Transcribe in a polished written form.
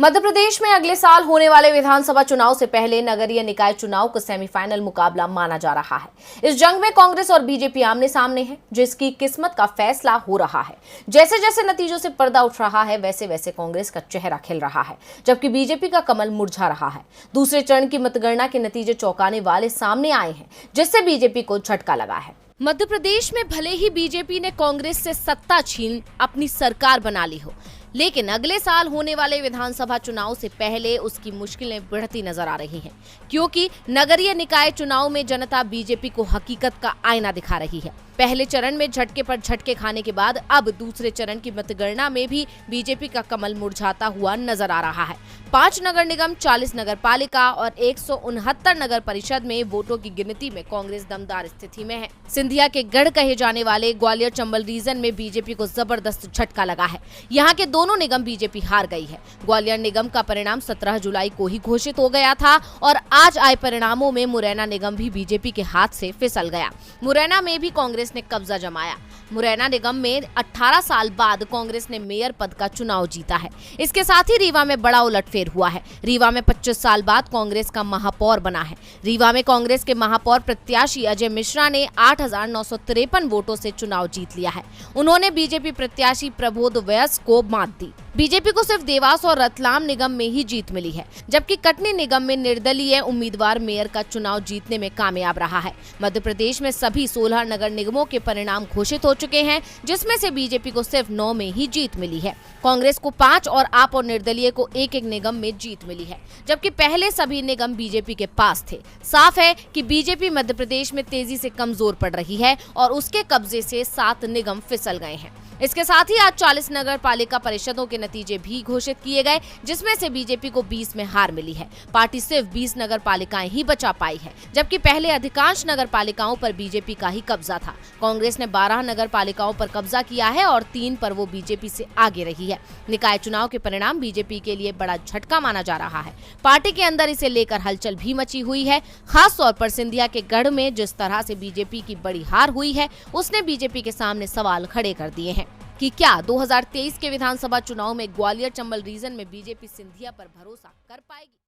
मध्य प्रदेश में अगले साल होने वाले विधानसभा चुनाव से पहले नगरीय निकाय चुनाव को सेमीफाइनल मुकाबला माना जा रहा है। इस जंग में कांग्रेस और बीजेपी आमने सामने है, जिसकी किस्मत का फैसला हो रहा है। जैसे जैसे नतीजों से पर्दा उठ रहा है, वैसे वैसे कांग्रेस का चेहरा खिल रहा है, जबकि बीजेपी का कमल मुरझा रहा है। दूसरे चरण की मतगणना के नतीजे चौंकाने वाले सामने आए हैं, जिससे बीजेपी को झटका लगा है। मध्य प्रदेश में भले ही बीजेपी ने कांग्रेस से सत्ता छीन अपनी सरकार बना ली हो, लेकिन अगले साल होने वाले विधानसभा चुनाव से पहले उसकी मुश्किलें बढ़ती नजर आ रही हैं, क्योंकि नगरीय निकाय चुनाव में जनता बीजेपी को हकीकत का आईना दिखा रही है। पहले चरण में झटके पर झटके खाने के बाद अब दूसरे चरण की मतगणना में भी बीजेपी का कमल मुरझाता हुआ नजर आ रहा है। 5 नगर निगम, 40 नगर पालिका और 169 नगर परिषद में वोटों की गिनती में कांग्रेस दमदार स्थिति में है। सिंधिया के गढ़ कहे जाने वाले ग्वालियर चंबल रीजन में बीजेपी को जबरदस्त झटका लगा है। यहाँ के दोनों निगम बीजेपी हार गई है। ग्वालियर निगम का परिणाम 17 जुलाई को ही घोषित हो गया था और आज आए परिणामों में मुरैना निगम भी बीजेपी के हाथ से फिसल गया। मुरैना में भी कांग्रेस ने कब्जा जमाया। मुरैना निगम में 18 साल बाद कांग्रेस ने मेयर पद का चुनाव जीता है। इसके साथ ही रीवा में बड़ा उलटफेर हुआ है। रीवा में 25 साल बाद कांग्रेस का महापौर बना है। रीवा में कांग्रेस के महापौर प्रत्याशी अजय मिश्रा ने 8,953 वोटों से चुनाव जीत लिया है। उन्होंने बीजेपी प्रत्याशी प्रबोध व्यास को मात दी। बीजेपी को सिर्फ देवास और रतलाम निगम में ही जीत मिली है, जबकि कटनी निगम में निर्दलीय उम्मीदवार मेयर का चुनाव जीतने में कामयाब रहा है। मध्य प्रदेश में सभी 16 नगर निगमों के परिणाम घोषित हो चुके हैं, जिसमें से बीजेपी को सिर्फ 9 में ही जीत मिली है। कांग्रेस को 5 और आप और निर्दलीय को एक निगम में जीत मिली है, जबकि पहले सभी निगम बीजेपी के पास थे। साफ है कि बीजेपी मध्य प्रदेश में तेजी से कमजोर पड़ रही है और उसके कब्जे से 7 निगम फिसल गए हैं। इसके साथ ही आज 40 नगर पालिका परिषदों के नतीजे भी घोषित किए गए, जिसमें से बीजेपी को 20 में हार मिली है। पार्टी सिर्फ 20 नगर पालिकाएं ही बचा पाई है, जबकि पहले अधिकांश नगर पालिकाओं पर बीजेपी का ही कब्जा था। कांग्रेस ने 12 नगर पालिकाओं पर कब्जा किया है और 3 पर वो बीजेपी से आगे रही है। निकाय चुनाव के परिणाम बीजेपी के लिए बड़ा झटका माना जा रहा है। पार्टी के अंदर इसे लेकर हलचल भी मची हुई है। खास तौर पर सिंधिया के गढ़ में जिस तरह से बीजेपी की बड़ी हार हुई है, उसने बीजेपी के सामने सवाल खड़े कर दिए हैं कि क्या 2023 के विधानसभा चुनाव में ग्वालियर चंबल रीजन में बीजेपी सिंधिया पर भरोसा कर पाएगी।